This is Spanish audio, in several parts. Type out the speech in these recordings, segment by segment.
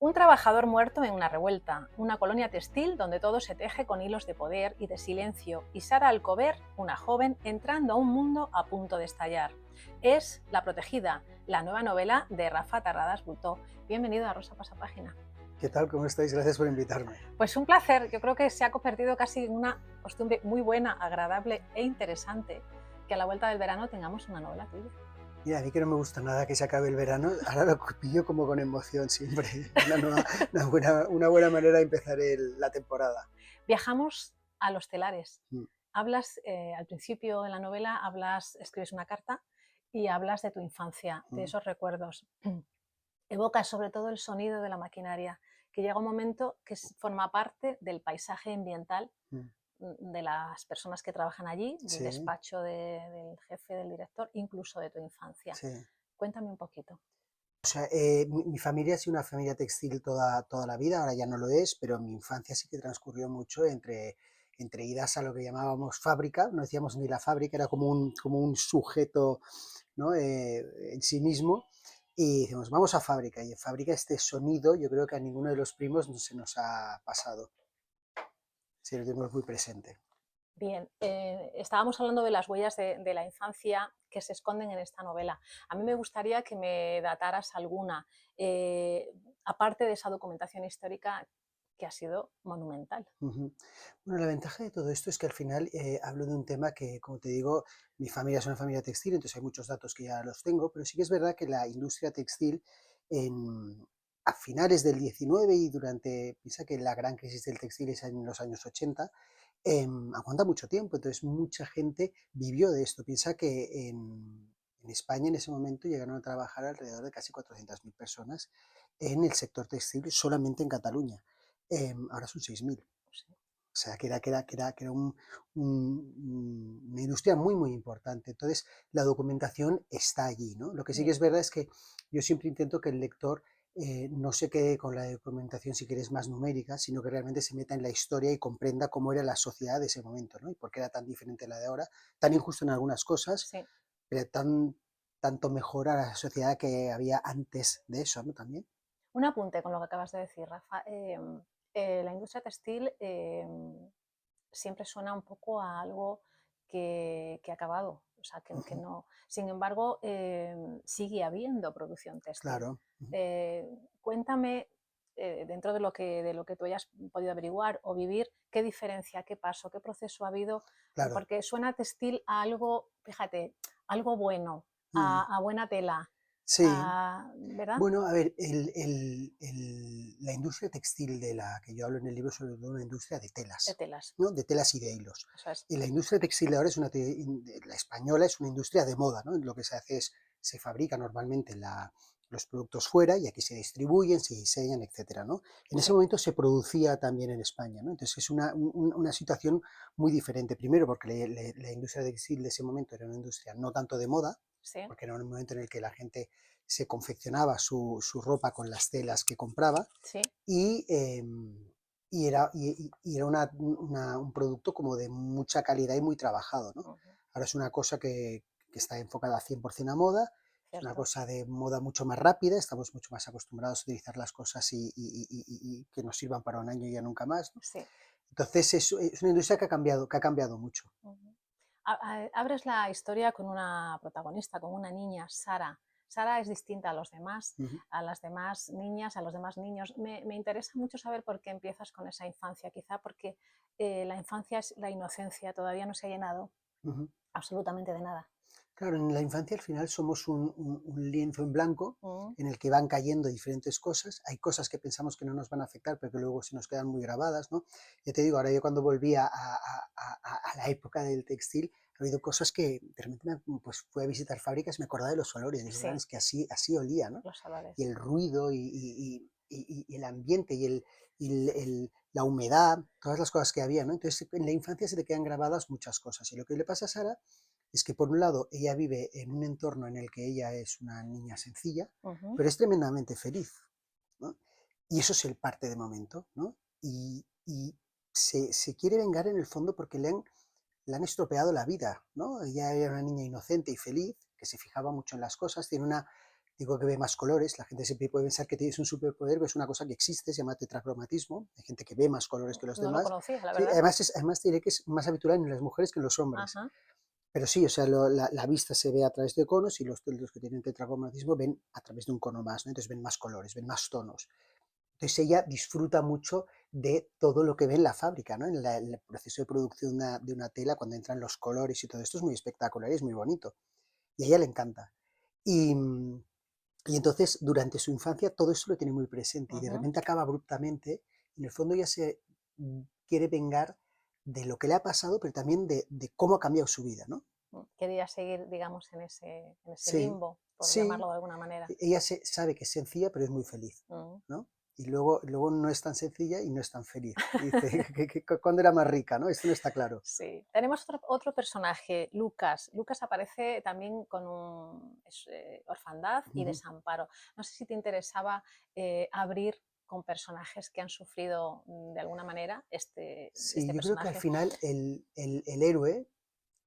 Un trabajador muerto en una revuelta, una colonia textil donde todo se teje con hilos de poder y de silencio, y Sara Alcover, una joven, entrando a un mundo a punto de estallar. Es La Protegida, la nueva novela de Rafa Tarradas Butó. Bienvenido a Rosa Pasapágina. ¿Qué tal? ¿Cómo estáis? Gracias por invitarme. Pues un placer, yo creo que se ha convertido casi en una costumbre muy buena, agradable e interesante que a la vuelta del verano tengamos una novela tuya. Mira, a mí que no me gusta nada que se acabe el verano, ahora lo pillo como con emoción siempre. Una buena manera de empezar la temporada. Viajamos a los telares. Mm, Hablas, al principio de la novela, escribes una carta y hablas de tu infancia, de mm, esos recuerdos. Evocas sobre todo el sonido de la maquinaria, que llega un momento que forma parte del paisaje ambiental mm. de las personas que trabajan allí, del Sí, despacho del jefe, del director, incluso de tu infancia. sí. Cuéntame un poquito. O sea, mi familia ha sido una familia textil toda la vida, ahora ya no lo es, pero mi infancia sí que transcurrió mucho entre idas a lo que llamábamos fábrica, no decíamos ni la fábrica, era como un sujeto, ¿no? En sí mismo, y decimos, vamos a fábrica, y en fábrica este sonido yo creo que a ninguno de los primos no se nos ha pasado, sí, lo tenemos muy presente. Bien, estábamos hablando de las huellas de la infancia que se esconden en esta novela. A mí me gustaría que me dataras alguna, eh, aparte de esa documentación histórica que ha sido monumental. Ujú. Bueno, la ventaja de todo esto es que al final hablo de un tema que, como te digo, mi familia es una familia textil, entonces hay muchos datos que ya los tengo, pero sí que es verdad que la industria textil a finales del 19 y piensa que la gran crisis del textil es en los años 80, aguanta mucho tiempo, entonces mucha gente vivió de esto. Piensa que en España en ese momento llegaron a trabajar alrededor de casi 400.000 personas en el sector textil solamente en Cataluña. Ahora son 6.000. O sea, que era una industria muy, muy importante. Entonces, la documentación está allí, ¿no? Lo que sí que Bien, es verdad es que yo siempre intento que el lector no se quede con la documentación, si quieres, más numérica, sino que realmente se meta en la historia y comprenda cómo era la sociedad de ese momento, ¿no? Y por qué era tan diferente la de ahora, tan injusto en algunas cosas, sí. pero tanto mejor a la sociedad que había antes de eso, ¿no? También. Un apunte con lo que acabas de decir, Rafa. La industria textil siempre suena un poco a algo que ha acabado, o sea, que Ujú, no. Sin embargo, sigue habiendo producción textil. claro, ujú, Eh, Cuéntame, dentro de lo que tú hayas podido averiguar o vivir, qué diferencia, qué paso, qué proceso ha habido, claro. porque suena textil a algo, fíjate, algo bueno, Mm, a buena tela, sí. ¿verdad? Bueno, a ver, la industria textil de la que yo hablo en el libro es sobre todo una industria de De telas, telas, ¿no? De telas y de hilos. eso es. Y la industria textil de ahora la española es una industria de moda, ¿no? Lo que se hace es, se fabrica normalmente los productos fuera y aquí se distribuyen, se diseñan, etcétera, ¿no? En ese Sí, momento se producía también en España, ¿no? Entonces es una situación muy diferente. Primero porque la industria textil de ese momento era una industria no tanto de moda, sí, porque era un momento en el que la gente se confeccionaba su ropa con las telas que compraba sí. y, y era un producto como de mucha calidad y muy trabajado, ¿no? Ujú, Ahora es una cosa que está enfocada 100% a moda, es una cierto. cosa de moda mucho más rápida, estamos mucho más acostumbrados a utilizar las cosas y que nos sirvan para un año y ya nunca más, ¿no? Sí. Entonces es una industria que ha cambiado mucho. Ujú. Abres la historia con una protagonista, con una niña, Sara. Sara es distinta Ujú. a las demás niñas, a los demás niños. Me interesa mucho saber por qué empiezas con esa infancia, quizá porque la infancia es la inocencia, todavía no se ha llenado Ujú. absolutamente de nada. Claro, en la infancia al final somos un lienzo en blanco Mm, en el que van cayendo diferentes cosas. Hay cosas que pensamos que no nos van a afectar, pero que luego se nos quedan muy grabadas, ¿no? Ya te digo, ahora yo cuando volví a la época del textil, ha habido cosas que de repente pues fui a visitar fábricas y me acordaba de los olores. Y dije, "Ah, sí, es que así olía, ¿no? los Y olores. el ruido y el ambiente la humedad, todas las cosas que había, ¿no? Entonces en la infancia se te quedan grabadas muchas cosas. Y lo que le pasa a Sara es que por un lado ella vive en un entorno en el que ella es una niña sencilla, Ujú, pero es tremendamente feliz, ¿no? Y eso es el parte de momento, ¿no? Y se quiere vengar en el fondo porque le han estropeado la vida, ¿no? Ella era una niña inocente y feliz, que se fijaba mucho en las cosas, tiene digo que ve más colores, la gente siempre puede pensar que tienes un superpoder, pero es una cosa que existe, se llama tetracromatismo, hay gente que ve más colores que los No lo demás. conocía, la Sí, verdad. además te diré que es más habitual en las mujeres que en los hombres. Ajá. Pero sí, o sea, la vista se ve a través de conos y los que tienen tetracromatismo ven a través de un cono más, ¿no? Entonces ven más colores, ven más tonos. Entonces ella disfruta mucho de todo lo que ve en la fábrica, ¿no? En el proceso de producción de una tela, cuando entran los colores y todo esto es muy espectacular y es muy bonito. Y a ella le encanta. Y, y entonces durante su infancia todo eso lo tiene muy presente y de Ujú. repente acaba abruptamente. En el fondo ella se quiere vengar de lo que le ha pasado, pero también de cómo ha cambiado su vida, ¿no? Quería seguir, digamos, en ese Sí, limbo, por sí, llamarlo de alguna manera. ella sabe que es sencilla, pero es muy feliz, Mm. ¿no? Y luego no es tan sencilla y no es tan feliz. Y dice, ¿cuándo era más rica, no? Esto no está claro. Sí. Tenemos otro personaje, Lucas. Lucas aparece también con orfandad y Ujú. desamparo. No sé si te interesaba abrir con personajes que han sufrido de alguna manera Sí, este yo creo que al personaje. final el héroe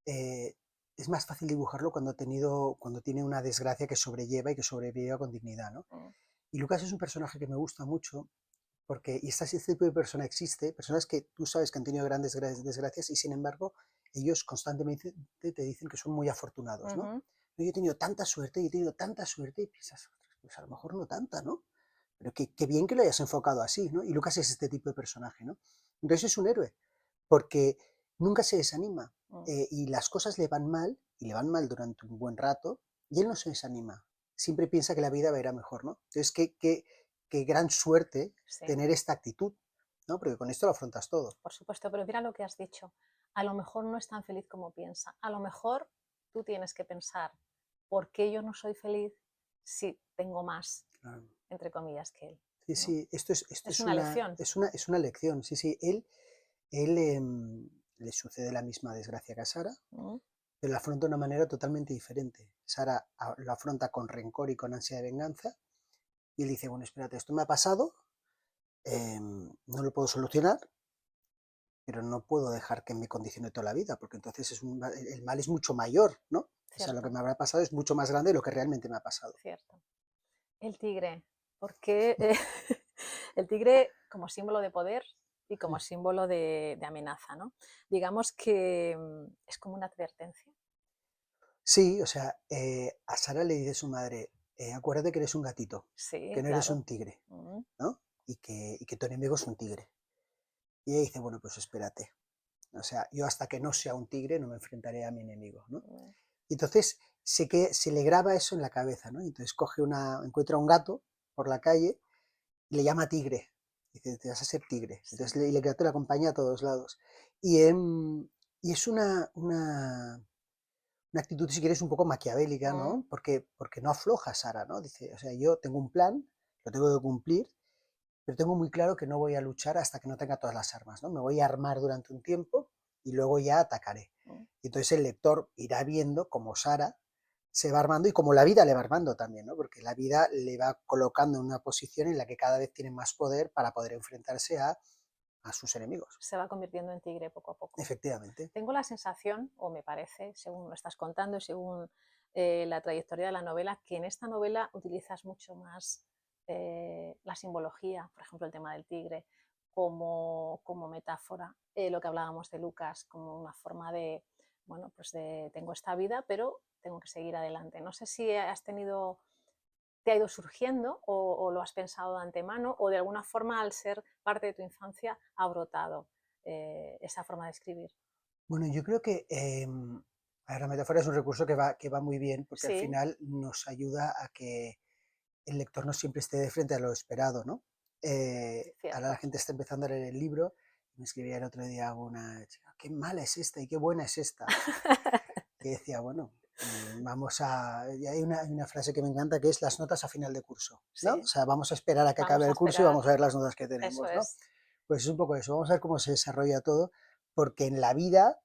eh, es más fácil dibujarlo cuando tiene una desgracia que sobrelleva y que sobrevive con dignidad, ¿no? Mm. Y Lucas es un personaje que me gusta mucho porque este tipo de persona existe, personas que tú sabes que han tenido grandes desgracias y sin embargo ellos constantemente te dicen que son muy afortunados, ¿no? Ujú. Yo he tenido tanta suerte, y he tenido tanta suerte y piensas, pues a lo mejor no tanta, ¿no? Pero qué bien que lo hayas enfocado así, ¿no? Y Lucas es este tipo de personaje, ¿no? Entonces es un héroe, porque nunca se desanima Mm. y las cosas le van mal, y le van mal durante un buen rato, y él no se desanima. Siempre piensa que la vida va a ir a mejor, ¿no? Entonces, qué gran suerte Sí, tener esta actitud, ¿no? Porque con esto lo afrontas todo. por supuesto, pero mira lo que has dicho. A lo mejor no es tan feliz como piensa. A lo mejor tú tienes que pensar, ¿por qué yo no soy feliz si tengo más, Claro. entre comillas, que él? Sí, ¿No? sí, esto Es una lección. es una lección. Sí, sí, él le sucede la misma desgracia que a Sara, ¿No? pero la afronta de una manera totalmente diferente. Sara lo afronta con rencor y con ansia de venganza, y él dice, bueno, espérate, esto me ha pasado, no lo puedo solucionar, pero no puedo dejar que me condicione toda la vida, porque entonces el mal es mucho mayor, ¿no? O sea, lo que Cierto, me habrá pasado es mucho más grande de lo que realmente me ha pasado. cierto. El tigre, porque el tigre como símbolo de poder y como Sí, símbolo de amenaza, ¿no? Digamos que es como una advertencia. sí, o sea, a Sara le dice su madre, acuérdate que eres un gatito, que Sí, no eres claro. un tigre, Mm. ¿no? Y que tu enemigo es un tigre. Y ella dice, bueno, pues espérate. O sea, yo hasta que no sea un tigre no me enfrentaré a mi enemigo, ¿no? Mm. Y entonces se le graba eso en la cabeza, ¿no? Y entonces encuentra un gato por la calle y le llama tigre. Dice, te vas a ser tigre. Sí. Entonces el gato le acompaña a todos lados. Y, y es una actitud, si quieres, un poco maquiavélica, Mm. ¿no? Porque no afloja Sara, ¿no? Dice, o sea, yo tengo un plan, lo tengo que cumplir, pero tengo muy claro que no voy a luchar hasta que no tenga todas las armas, ¿no? Me voy a armar durante un tiempo y luego ya atacaré. Mm. Y entonces el lector irá viendo cómo Sara se va armando y cómo la vida le va armando también, ¿no? Porque la vida le va colocando en una posición en la que cada vez tiene más poder para poder enfrentarse a sus enemigos. Se va convirtiendo en tigre poco a poco. Efectivamente. Tengo la sensación, o me parece, según lo estás contando y según la trayectoria de la novela, que en esta novela utilizas mucho más la simbología, por ejemplo, el tema del tigre, como metáfora, lo que hablábamos de Lucas, como una forma de, bueno, pues de tengo esta vida, pero tengo que seguir adelante. No sé si te ha ido surgiendo o lo has pensado de antemano o de alguna forma al ser parte de tu infancia ha brotado esa forma de escribir. Bueno, yo creo que a ver, la metáfora es un recurso que va muy bien porque al Sí, final nos ayuda a que el lector no siempre esté de frente a lo esperado, ¿no? Ahora la cierto. gente está empezando a leer el libro. Me escribía el otro día una chica, qué mala es esta y qué buena es esta. Y decía, bueno, y hay una frase que me encanta que es las notas a final de curso, ¿no? O Sí, sea, vamos a esperar a que acabe vamos a el curso y esperar. vamos a ver las notas que Eso tenemos, ¿no? es. Pues es un poco eso, vamos a ver cómo se desarrolla todo, porque en la vida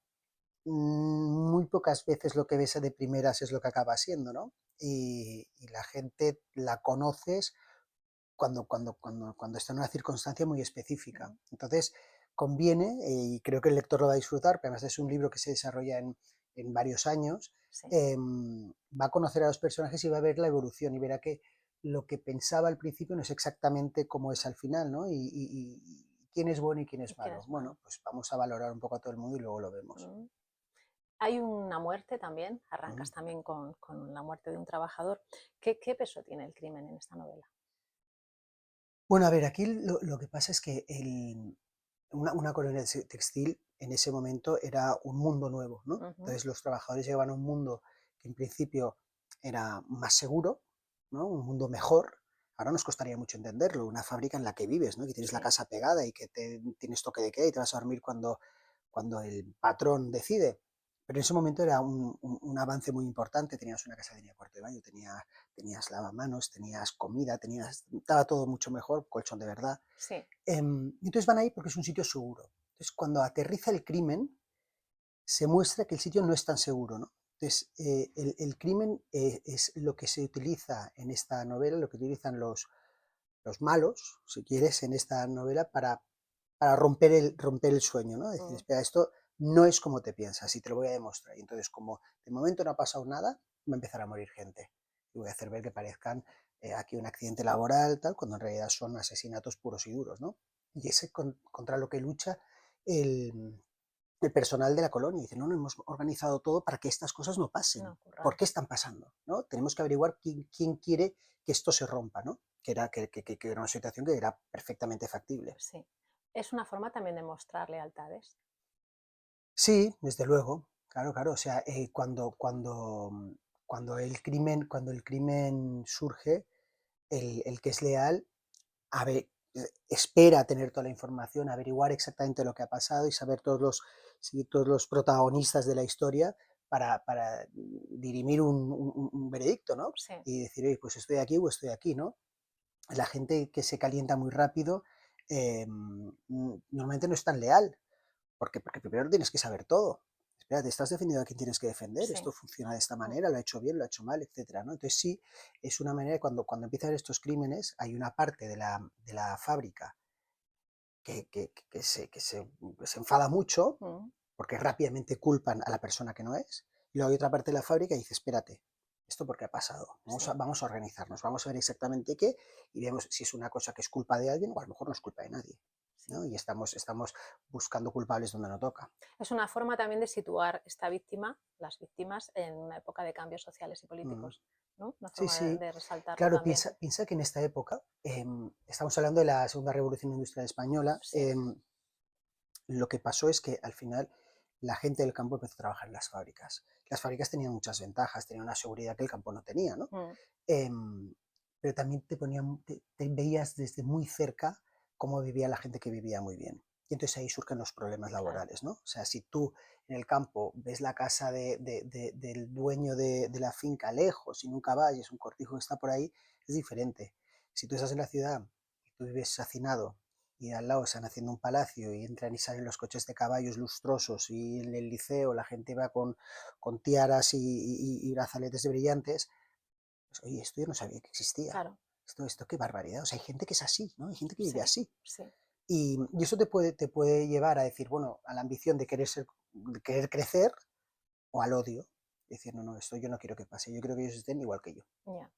muy pocas veces lo que ves de primeras es lo que acaba siendo, ¿no? Y la gente la conoces cuando está en una circunstancia muy específica. Mm. Entonces, conviene, y creo que el lector lo va a disfrutar, porque además es un libro que se desarrolla en varios años, sí, va a conocer a los personajes y va a ver la evolución y verá que lo que pensaba al principio no es exactamente como es al final, ¿no? Y quién es bueno y quién ¿y es quién malo. es Bueno, malo? pues vamos a valorar un poco a todo el mundo y luego lo vemos. Mm. Hay una muerte también, Mm. arrancas también con la muerte de un trabajador. ¿Qué peso tiene el crimen en esta novela? Bueno, a ver, aquí lo que pasa es que una colonia textil en ese momento era un mundo nuevo, ¿no? Ujú, Entonces los trabajadores llegaban a un mundo que en principio era más seguro, ¿no? Un mundo mejor. Ahora nos costaría mucho entenderlo, una fábrica en la que vives, ¿no? Que tienes la sí, casa pegada y que tienes toque de queda y te vas a dormir cuando el patrón decide. Pero en ese momento era un avance muy importante, tenías una casa, tenía cuarto de baño, tenías lavamanos, tenías comida, estaba todo mucho mejor, colchón de verdad. sí, Entonces van ahí porque es un sitio seguro. Entonces cuando aterriza el crimen, se muestra que el sitio no es tan seguro, ¿no? Entonces el crimen es lo que se utiliza en esta novela, lo que utilizan los malos, si quieres, en esta novela para romper el sueño, ¿no? Es decir, mm, espera, esto no es como te piensas y te lo voy a demostrar. Y entonces, como de momento no ha pasado nada, va a empezar a morir gente. Y voy a hacer ver que parezcan aquí un accidente laboral, tal, cuando en realidad son asesinatos puros y duros, ¿no? Y ese contra lo que lucha el, el personal de la colonia. Dice, no, no, hemos organizado todo para que estas cosas no no pasen. ¿Por ocurran. qué están pasando? ¿No? Tenemos que averiguar quién quiere que esto se rompa, ¿no? Que era una situación que era perfectamente factible. Sí. Es una forma también de mostrar lealtades. Sí, desde luego, claro, claro. O sea, cuando el crimen surge, el que es leal espera tener toda la información, averiguar exactamente lo que ha pasado y saber todos los protagonistas de la historia para dirimir un veredicto, ¿no? Sí, Y decir, oye, pues estoy aquí o estoy aquí, ¿no? La gente que se calienta muy rápido normalmente no es tan leal, porque primero tienes que saber todo. Espera, te estás defendiendo a quien tienes que defender, sí, esto funciona de esta mm, manera, lo ha hecho bien, lo ha hecho mal, etcétera, ¿no? Entonces sí, es una manera, cuando empiezan estos crímenes, hay una parte de la fábrica que se enfada mucho, mm, porque rápidamente culpan a la persona que no es, y luego hay otra parte de la fábrica y dice, espérate, ¿esto por qué ha pasado? Vamos a, sí. vamos a organizarnos, vamos a ver exactamente qué, y vemos si es una cosa que es culpa de alguien o a lo mejor no es culpa de nadie, Sí. ¿no? Y estamos buscando culpables donde no toca. Es una forma también de situar esta víctima, las víctimas, en una época de cambios sociales y Mm. políticos, ¿no? Una Sí, forma de, sí. de resaltarlo Claro, también. piensa que en esta época, estamos hablando de la Segunda Revolución Industrial Española, Sí, lo que pasó es que al final la gente del campo empezó a trabajar en las fábricas. Las fábricas tenían muchas ventajas, tenían una seguridad que el campo no tenía, ¿no? mm, Em, pero también te veías desde muy cerca cómo vivía la gente que vivía muy bien. Y entonces ahí surgen los problemas claro, laborales, ¿no? O sea, si tú en el campo ves la casa del dueño de la finca lejos y nunca vas y es un cortijo que está por ahí, es diferente. Si tú estás en la ciudad y tú vives hacinado y al lado están haciendo un palacio y entran y salen los coches de caballos lustrosos y en el liceo la gente va con tiaras y brazaletes de brillantes, pues, oye, esto yo no sabía que existía. claro, Esto qué barbaridad. O sea, hay gente que es así, ¿no? Hay gente que vive sí, así. sí. Y eso te puede llevar a decir, bueno, a la ambición de querer crecer o al odio. Decir, no, no, esto yo no quiero que pase. Yo creo que ellos estén igual que yo. Ya.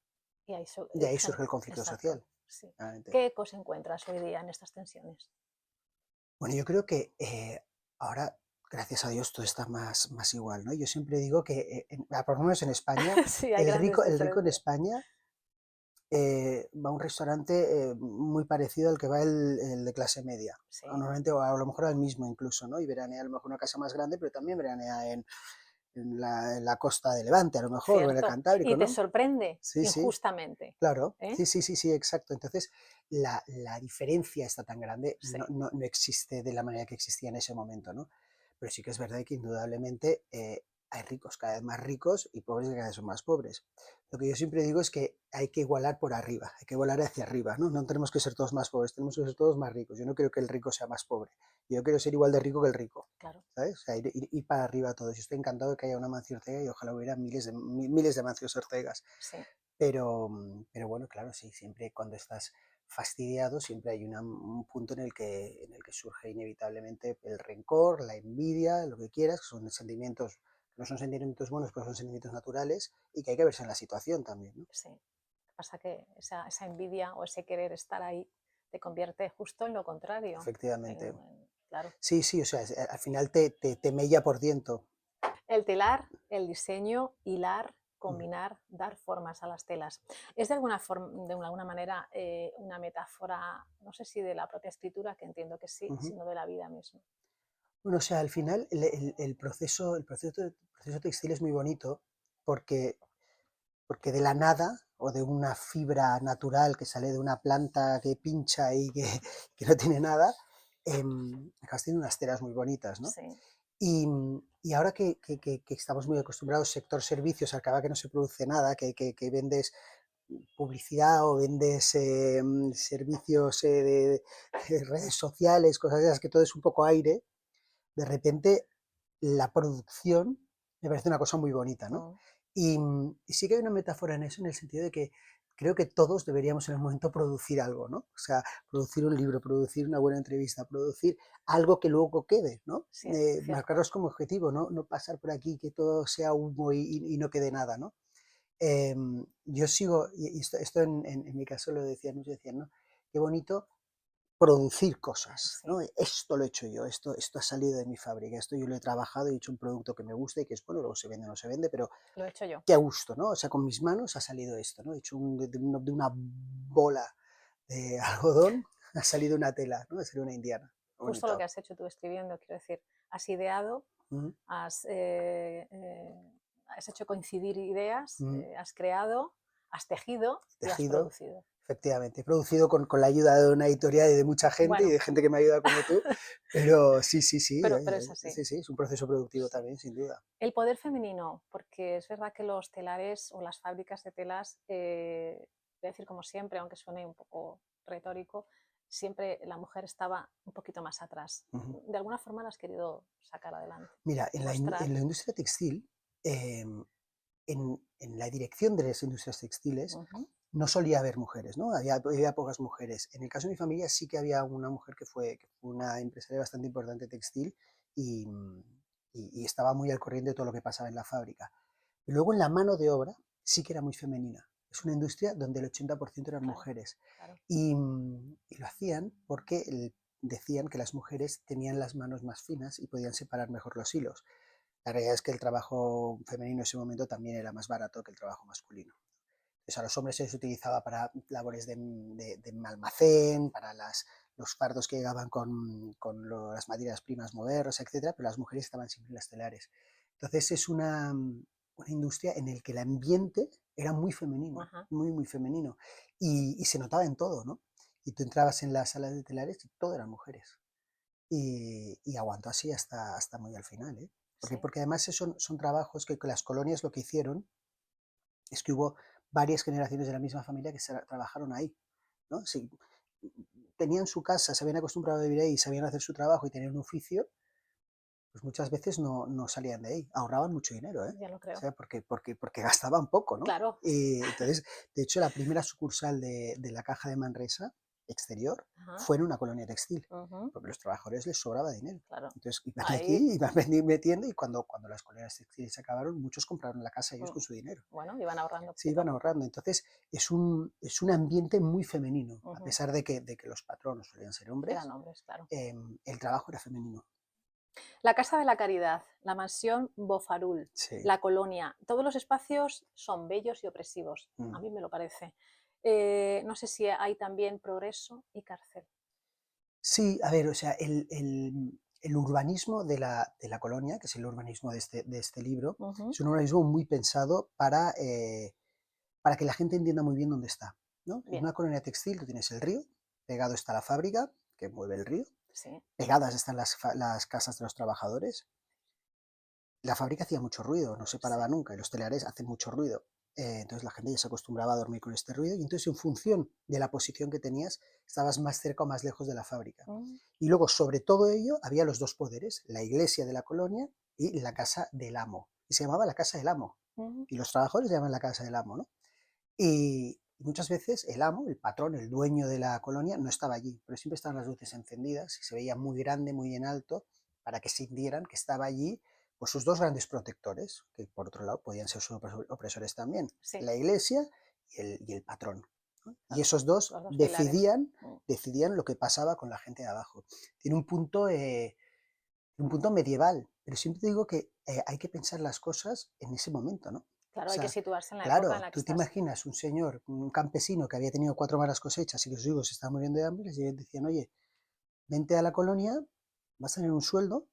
Y ahí Y ahí surge el conflicto exacto, social. sí. Realmente. ¿Qué ecos encuentras hoy día en estas tensiones? Bueno, yo creo que ahora, gracias a Dios, todo está más igual, ¿no? Yo siempre digo que, por lo menos en España, Sí, hay el grandes rico, el rico en diferencias. España va a un restaurante muy parecido al que va el de clase media. Sí, Normalmente, o a lo mejor al mismo incluso, ¿no? Y veranea a lo mejor una casa más grande, pero también veranea en la costa de Levante, a lo mejor, o en el cierto. Cantábrico, Y te ¿no? sorprende Sí, sí, injustamente, claro. ¿eh? Sí, sí, sí, sí, exacto. Entonces, la diferencia está tan grande, Sí, no existe de la manera que existía en ese momento, ¿no? Pero sí que es verdad que indudablemente hay ricos cada vez más ricos y pobres que cada vez son más pobres. Lo que yo siempre digo es que hay que igualar por arriba, hay que igualar hacia arriba, ¿no? No tenemos que ser todos más pobres, tenemos que ser todos más ricos. Yo no quiero que el rico sea más pobre, yo quiero ser igual de rico que el rico. claro, ¿Sabes? O sea, ir para arriba todos. Yo estoy encantado de que haya una Mancio Ortega y ojalá hubiera miles de Mancios Ortegas. sí. Pero bueno, claro, sí, siempre cuando estás fastidiado, siempre hay un punto en el que surge inevitablemente el rencor, la envidia, lo que quieras, que son sentimientos No son sentimientos buenos, pero son sentimientos naturales y que hay que verse en la situación también, ¿no? Sí. Lo que pasa que esa envidia o ese querer estar ahí te convierte justo en lo contrario. Efectivamente. Claro. Sí, sí, o sea, al final te mella por dentro. El telar, el diseño, hilar, Mm, combinar, dar formas a las telas. Es de alguna manera una metáfora, no sé si de la propia escritura, que entiendo que sí, ujú. sino de la vida misma. Bueno, o sea, al final el proceso textil es muy bonito porque, porque de la nada o de una fibra natural que sale de una planta que pincha y que, que no tiene nada, acabas teniendo unas telas muy bonitas, ¿no? Sí, Y ahora que estamos muy acostumbrados, sector servicios, acaba que no se produce nada, que vendes publicidad o vendes servicios de redes sociales, cosas de esas, que todo es un poco aire, de repente la producción me parece una cosa muy bonita, ¿no? mm, Y sí que hay una metáfora en eso, en el sentido de que creo que todos deberíamos en el momento producir algo, ¿no? O sea, producir un libro, producir una buena entrevista, producir algo que luego quede, ¿no? sí, es cierto. Marcarlos como objetivo, ¿no? No pasar por aquí que todo sea humo y no quede nada, ¿no? Yo sigo, y esto en mi caso lo decían, muchos decían, ¿no? Qué bonito producir cosas, Sí, ¿no? Esto lo he hecho yo, esto ha salido de mi fábrica, esto yo lo he trabajado y he hecho un producto que me gusta y que es bueno, luego se vende o no se vende, pero lo he hecho yo. qué a gusto, ¿no? O sea, con mis manos ha salido esto, ¿no? He hecho de una bola de algodón, ha salido una tela, ¿no? Ha salido una indiana. Justo lo que Bonito. has hecho tú escribiendo, quiero decir, has ideado, Mm, has hecho coincidir ideas, mm. has creado, has tejido y has Tejido, producido. efectivamente. He producido con la ayuda de una editorial y de mucha gente y Bueno, de gente que me ayuda como tú, pero sí, sí, sí, pero es así. sí, sí, es un proceso productivo Sí. también, sin duda. El poder femenino, porque es verdad que los telares o las fábricas de telas, voy a decir como siempre, aunque suene un poco retórico, siempre la mujer estaba un poquito más atrás. Ujú. De alguna forma la has querido sacar adelante Mira, y mostrar. en la industria textil, en la dirección de las industrias textiles, Ujú, no solía haber mujeres, ¿no? Había pocas mujeres. En el caso de mi familia sí que había una mujer que fue una empresaria bastante importante textil y, y estaba muy al corriente de todo lo que pasaba en la fábrica. Y luego en la mano de obra sí que era muy femenina. Es una industria donde el 80% eran claro, mujeres. claro. Y lo hacían porque decían que las mujeres tenían las manos más finas y podían separar mejor los hilos. La realidad es que el trabajo femenino en ese momento también era más barato que el trabajo masculino. Entonces a los hombres se les utilizaba para labores de almacén, para los fardos que llegaban con las materias primas modernas, etcétera, pero las mujeres estaban siempre en las telares. Entonces es una industria en la que el ambiente era muy femenino, Ajá, muy, muy femenino. Y se notaba en todo, ¿no? Y tú entrabas en las salas de telares y todo eran mujeres. Y aguantó así hasta muy al final, ¿eh? Porque, sí. porque además son trabajos que las colonias lo que hicieron es que hubo varias generaciones de la misma familia que trabajaron ahí, ¿no? Si tenían su casa, se habían acostumbrado a vivir ahí, sabían hacer su trabajo y tenían un oficio, pues muchas veces no salían de ahí, ahorraban mucho dinero, ¿eh? Ya lo O creo. sea, porque gastaban poco, ¿no? Claro. Y entonces, de hecho, la primera sucursal de la Caja de Manresa exterior Ajá, fue en una colonia textil, ujú, porque a los trabajadores les sobraba dinero. claro. Entonces iban Ahí, aquí, iban metiendo y cuando las colonias textiles se acabaron, muchos compraron la casa ellos mm, con su dinero. bueno, iban ahorrando Se poquito a iban poco. ahorrando. Entonces, es un ambiente muy femenino, a Ujú, pesar de que los patronos solían ser eran hombres, hombres, claro. el trabajo era femenino. La Casa de la Caridad, la mansión Bofarul, Sí. la colonia, todos los espacios son bellos y opresivos, Mm. a mí me lo parece. No sé si hay también progreso y cárcel. Sí, a ver, o sea, el urbanismo de la colonia, que es el urbanismo de este libro, Ujú, es un urbanismo muy pensado para que la gente entienda muy bien dónde está, ¿no? En bien, una colonia textil tú tienes el río, pegado está la fábrica, que mueve el río, sí, pegadas están las casas de los trabajadores. La fábrica hacía mucho ruido, no se sí. paraba nunca, y los telares hacen mucho ruido. Entonces la gente ya se acostumbraba a dormir con este ruido y entonces en función de la posición que tenías, estabas más cerca o más lejos de la fábrica. Mm, Y luego sobre todo ello había los dos poderes, la iglesia de la colonia y la casa del amo. Y se llamaba la casa del amo. ujú, Y los trabajadores llaman la casa del amo, ¿no? Y muchas veces el amo, el patrón, el dueño de la colonia no estaba allí, pero siempre estaban las luces encendidas y se veía muy grande, muy en alto, para que sintieran que estaba allí pues sus dos grandes protectores, que por otro lado podían ser sus opresores también, Sí, la iglesia y el patrón, ¿no? Y claro, esos dos los dos pilares. decidían lo que pasaba con la gente de abajo. Tiene un punto medieval, pero siempre digo que hay que pensar las cosas en ese momento, ¿no? O Claro, hay que sea, situarse en la época en claro, la que tú te estás. imaginas un señor, un campesino que había tenido 4 malas cosechas y los hijos se estaban muriendo de hambre, y decían, oye, vente a la colonia, vas a tener un sueldo,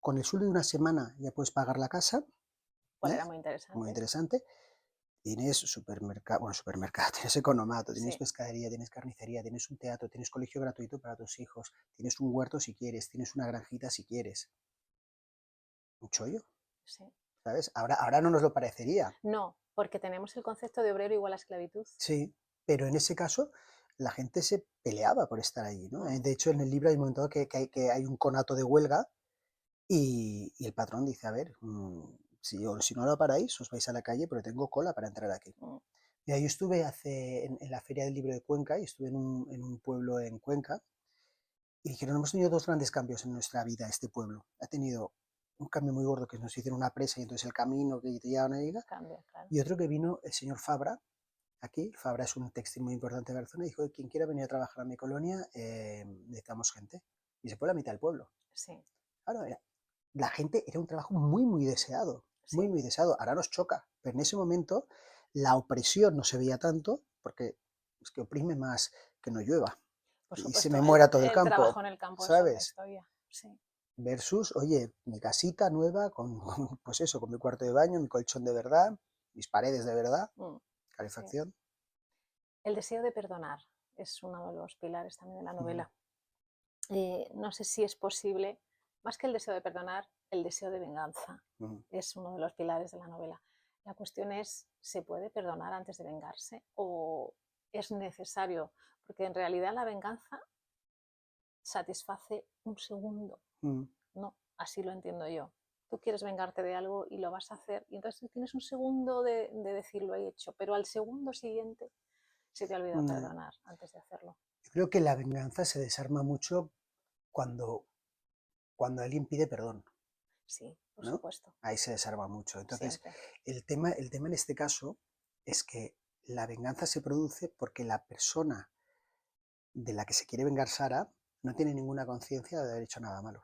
con el sueldo de una semana ya puedes pagar la casa, Cual ¿eh? era muy Muy interesante. interesante. Tienes supermercado, bueno, supermercado, tienes economato, tienes Sí, pescadería, tienes carnicería, tienes un teatro, tienes colegio gratuito para tus hijos, tienes un huerto si quieres, tienes una granjita si quieres. Un chollo, sí. ¿sabes? Ahora no nos lo parecería, No, porque tenemos el concepto de obrero igual a esclavitud. sí, pero en ese caso la gente se peleaba por estar allí, ¿no? Mm, De hecho, en el libro hay un momento que hay un conato de huelga y el patrón dice, a ver, si no lo paráis, os vais a la calle, pero tengo cola para entrar aquí. mm, Mira, yo estuve en la Feria del Libro de Cuenca y estuve en un pueblo en Cuenca y dijeron, hemos tenido dos grandes cambios en nuestra vida, este pueblo. Ha tenido un cambio muy gordo que nos hicieron una presa y entonces el camino que te llevaban a Liga, cambia, claro. y otro que vino el señor Fabra, aquí. Fabra es un textil muy importante de Barcelona y dijo, quien quiera venir a trabajar a mi colonia, necesitamos gente. Y se fue la mitad del pueblo. Sí, Claro, la gente era un trabajo muy, muy deseado, muy, sí, muy deseado. Ahora nos choca, pero en ese momento la opresión no se veía tanto porque es que oprime más que no llueva por y se me supuesto. muera todo el El trabajo campo, en el campo es otra ¿sabes? historia. Sí. Versus, oye, mi casita nueva pues eso, con mi cuarto de baño, mi colchón de verdad, mis paredes de verdad, Mm, sí. calefacción. El deseo de perdonar es uno de los pilares también de la Mm, novela. No sé si es posible, más que el deseo de perdonar, el deseo de venganza mm. es uno de los pilares de la novela. La cuestión es, ¿se puede perdonar antes de vengarse o es necesario? Porque en realidad la venganza satisface un segundo. Mm. No, así lo entiendo yo. Tú quieres vengarte de algo y lo vas a hacer y entonces tienes un segundo de decir lo he hecho, pero al segundo siguiente se te olvida Mm. perdonar antes de hacerlo. Yo creo que la venganza se desarma mucho cuando, cuando alguien pide perdón, Sí, por ¿no? supuesto, Ahí se desarma mucho. Entonces, siempre. el tema en este caso es que la venganza se produce porque la persona de la que se quiere vengar Sara no tiene ninguna conciencia de haber hecho nada malo.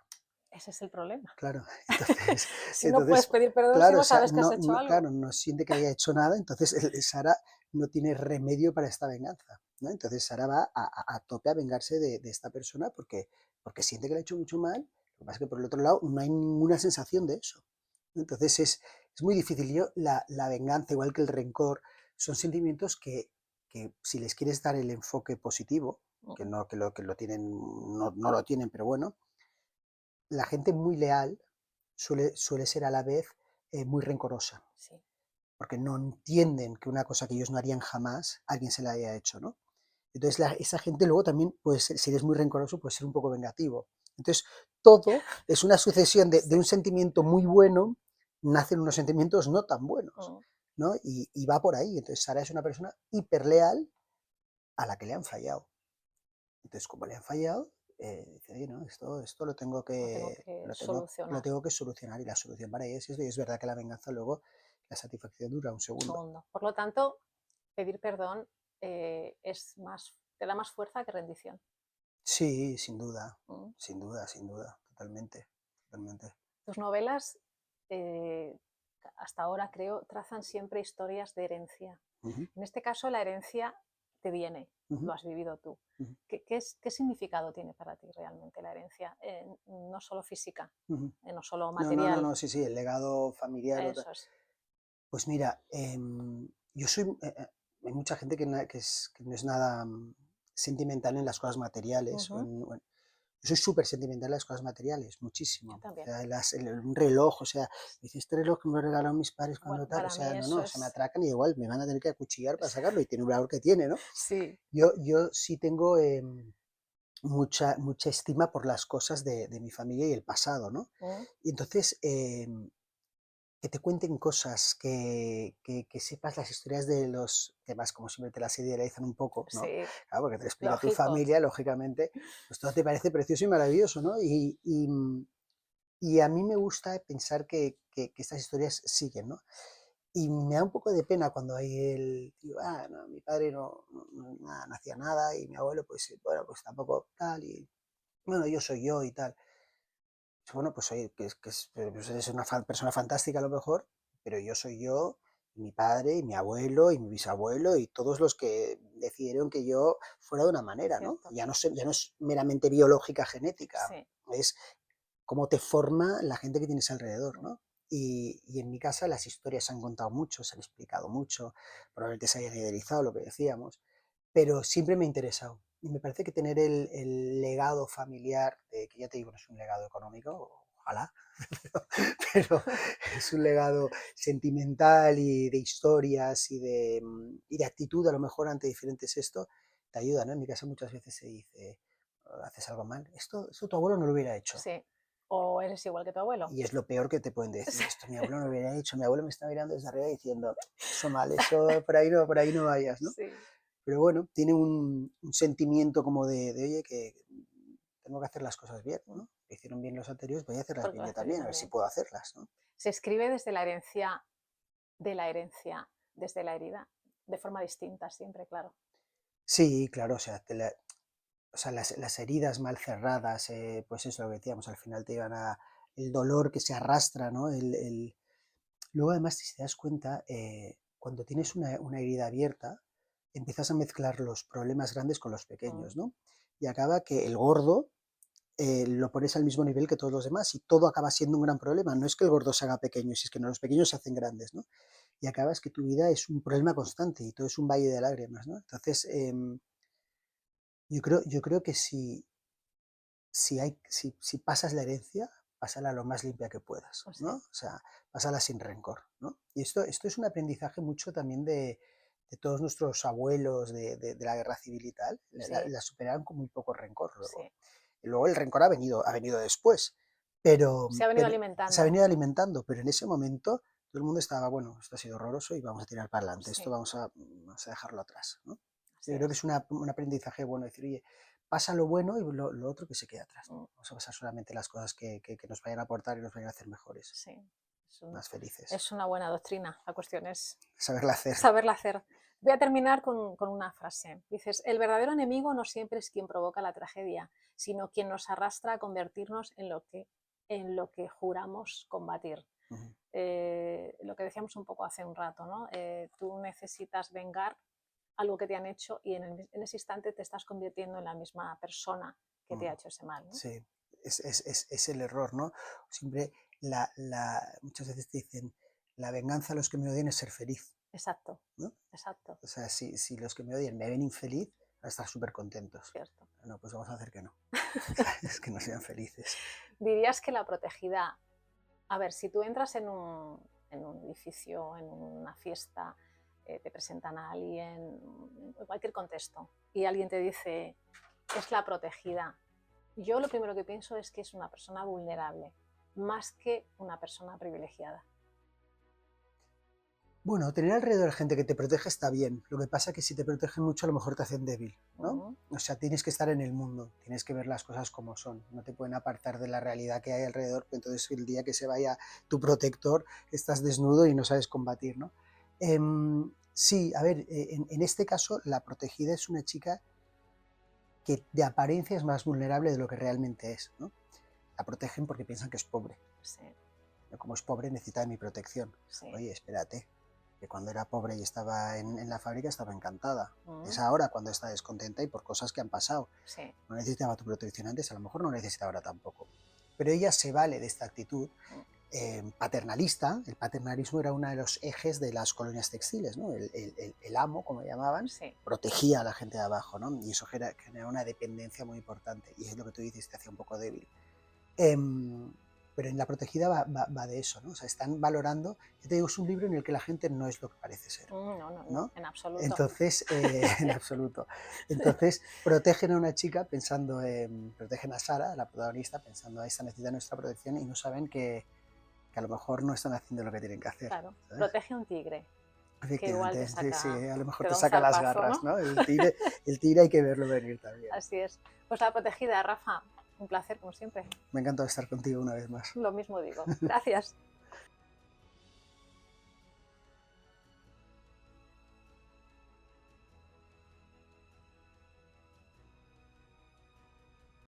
Ese es el problema. Claro, entonces, Si no puedes entonces pedir perdón si claro, o no sea, sabes que has hecho algo. claro, no siente que haya hecho nada, entonces Sara no tiene remedio para esta venganza, ¿no? Entonces Sara va a tope a vengarse de esta persona porque siente que le ha hecho mucho mal, lo que pasa es que por el otro lado no hay ninguna sensación de eso, ¿no? Entonces es muy difícil. La venganza, igual que el rencor, son sentimientos que si les quieres dar el enfoque positivo, que no que lo tienen, no lo tienen, pero bueno, la gente muy leal suele ser a la vez muy rencorosa, Sí, porque no entienden que una cosa que ellos no harían jamás, alguien se la haya hecho, ¿no? Entonces esa gente luego también, puede ser, si eres muy rencoroso, puede ser un poco vengativo. Entonces todo es una sucesión de sí. un sentimiento muy bueno, nacen unos sentimientos no tan buenos, Mm. ¿no? Y va por ahí. Entonces Sara es una persona hiperleal a la que le han fallado. Entonces, como le han fallado, dice, oye, no, esto Lo tengo que lo solucionar. tengo que solucionar y la solución para ella es esto. Y es verdad que la venganza luego, la satisfacción dura un Un segundo. segundo. Por lo tanto, pedir perdón es más, te da más fuerza que rendición. Sí, sin duda, Mm. sin duda, sin duda, totalmente, totalmente. Tus novelas, eh, hasta ahora creo, trazan siempre historias de herencia. Ujú, En este caso, la herencia te viene, ujú, lo has vivido tú. ujú, ¿Qué significado tiene para ti realmente la herencia? No solo física, ujú. no solo No, no, no, material. no, sí, sí, el legado familiar. Eso es. Pues mira, yo soy, hay mucha gente que no es nada sentimental en las cosas materiales. Ujú. Yo soy súper sentimental en las cosas materiales, Yo muchísimo. O también. sea, un reloj, o sea, me dice, este reloj que me lo regalaron mis padres Bueno, cuando tal, o para mí sea, no, eso no, se me es... atracan y igual me van a tener que acuchillar para sacarlo y tiene un valor que tiene, ¿no? Sí. Yo sí tengo mucha estima por las cosas de mi familia y el pasado, ¿no? Mm. Y entonces, que te cuenten cosas, que sepas las historias de los demás, como siempre te las idealizan un poco, ¿no? Sí, Claro, porque te explica tu lógico. familia, lógicamente, pues todo te parece precioso y maravilloso, ¿no? Y a mí me gusta pensar que estas historias siguen, ¿no? Y me da un poco de pena cuando hay digo, no, mi padre no hacía nada y mi abuelo, pues, bueno, pues tampoco tal, y bueno, yo soy yo y tal. Bueno, pues oye, pues eres una persona fantástica a lo mejor, pero yo soy yo, y mi padre, y mi abuelo, y mi bisabuelo, y todos los que decidieron que yo fuera de una manera, ¿no? Cierto. Ya no es meramente biológica, genética, Sí. es cómo te forma la gente que tienes alrededor, Mm. ¿no? Y en mi casa las historias se han contado mucho, se han explicado mucho, probablemente se hayan idealizado lo que decíamos, pero siempre me ha interesado. Y me parece que tener el legado familiar, que ya te digo, no es un legado económico, ojalá, pero es un legado sentimental y de historias y de actitud a lo mejor ante diferentes esto, te ayuda, ¿no? En mi casa muchas veces se dice, haces algo mal, esto tu abuelo no lo hubiera hecho. Sí. O eres igual que tu abuelo. Y es lo peor que te pueden decir, Sí. esto mi abuelo no lo hubiera hecho, mi abuelo me está mirando desde arriba diciendo, eso mal, eso por ahí no vayas, ¿no? Sí. Pero bueno, tiene un sentimiento como oye, que tengo que hacer las cosas bien, Mm. ¿no? Que hicieron bien los anteriores, voy a hacerlas Porque bien lo yo hace yo también, a ver si también. puedo hacerlas, ¿no? Se escribe desde la herencia, desde la herida, de forma distinta siempre, claro. Sí, claro, o sea, o sea las heridas mal cerradas, pues eso lo que decíamos, al final te llevan a el dolor que se arrastra, ¿no? Luego además, si te das cuenta, cuando tienes una herida abierta, empiezas a mezclar los problemas grandes con los Mm. pequeños, ¿no? Y acaba que el gordo lo pones al mismo nivel que todos los demás y todo acaba siendo un gran problema. No es que el gordo se haga pequeño, si es que no, los pequeños se hacen grandes, ¿no? Y acabas que tu vida es un problema constante y todo es un valle de lágrimas, ¿no? Entonces, yo creo que si pasas la herencia, pásala lo más limpia que puedas, O ¿no? sea, O sea, pásala sin rencor, ¿no? Y esto es un aprendizaje mucho también de todos nuestros abuelos de la guerra civil y tal, sí, la superaron con muy poco rencor luego. sí. Y luego el rencor ha venido después, pero, Se ha venido pero se ha alimentando. venido alimentando, pero en ese momento todo el mundo estaba, bueno, esto ha sido horroroso y vamos a tirar para adelante, esto Sí, vamos a dejarlo atrás, ¿no? así Yo creo que es. es un aprendizaje bueno decir, oye, pasa lo bueno y lo otro que se queda atrás, ¿no? Mm. Vamos a pasar solamente las cosas que nos vayan a aportar y nos vayan a hacer mejores, Sí. Es, más felices. es una buena doctrina. La cuestión es Saberla hacer. saberla hacer. Voy a terminar con una frase. Dices, el verdadero enemigo no siempre es quien provoca la tragedia, sino quien nos arrastra a convertirnos en lo que juramos combatir. Ujú. Lo que decíamos un poco hace un rato, ¿no? Tú necesitas vengar algo que te han hecho y en ese instante te estás convirtiendo en la misma persona que te ha hecho ese mal, ¿no? Sí, es el error, ¿no? Siempre muchas veces te dicen, la venganza a los que me odian es ser feliz, Exacto, ¿no? exacto, O sea, si los que me odian me ven infeliz, van a estar súper contentos. cierto. No, pues vamos a hacer que no. Es que no sean felices. Dirías que la protegida, a ver, si tú entras en un edificio, en una fiesta, te presentan a alguien, en cualquier contexto, y alguien te dice, es la protegida, yo lo primero que pienso es que es una persona vulnerable, más que una persona privilegiada. Bueno, tener alrededor gente que te protege está bien. Lo que pasa es que si te protegen mucho, a lo mejor te hacen débil, ¿no? Uh-huh. O sea, tienes que estar en el mundo, tienes que ver las cosas como son. No te pueden apartar de la realidad que hay alrededor, porque entonces el día que se vaya tu protector, estás desnudo y no sabes combatir, ¿no? Sí, a ver, en este caso, la protegida es una chica que de apariencia es más vulnerable de lo que realmente es, ¿no? La protegen porque piensan que es pobre. Sí, Como es pobre, necesita de mi protección. sí. Oye, espérate, que cuando era pobre y estaba en la fábrica estaba encantada. Uh-huh. Es ahora cuando está descontenta y por cosas que han pasado. Sí. No necesitaba tu protección antes, a lo mejor no necesita ahora tampoco. Pero ella se vale de esta actitud paternalista. El paternalismo era uno de los ejes de las colonias textiles, ¿no? El amo, como llamaban, Sí. protegía a la gente de abajo, ¿no? Y eso genera una dependencia muy importante. Y es lo que tú dices, te hacía un poco débil. Pero en La protegida va de eso, ¿no? O sea, están valorando, yo te digo, es un libro en el que la gente no es lo que parece ser, No, no, no, ¿no? en absoluto. Entonces, en absoluto. Entonces, protegen a una chica pensando protegen a Sara, la protagonista, pensando, esta necesita nuestra protección y no saben que a lo mejor no están haciendo lo que tienen que hacer, Claro, ¿sabes? protege a un tigre, que igual Efectivamente, sí, sí, a lo mejor te te da un saca las zarpazo, garras, ¿no? ¿no? El tigre hay que verlo venir también. Así es. Pues La protegida, Rafa, Un placer, como siempre. Me encanta estar contigo una vez más. Lo mismo digo. Gracias.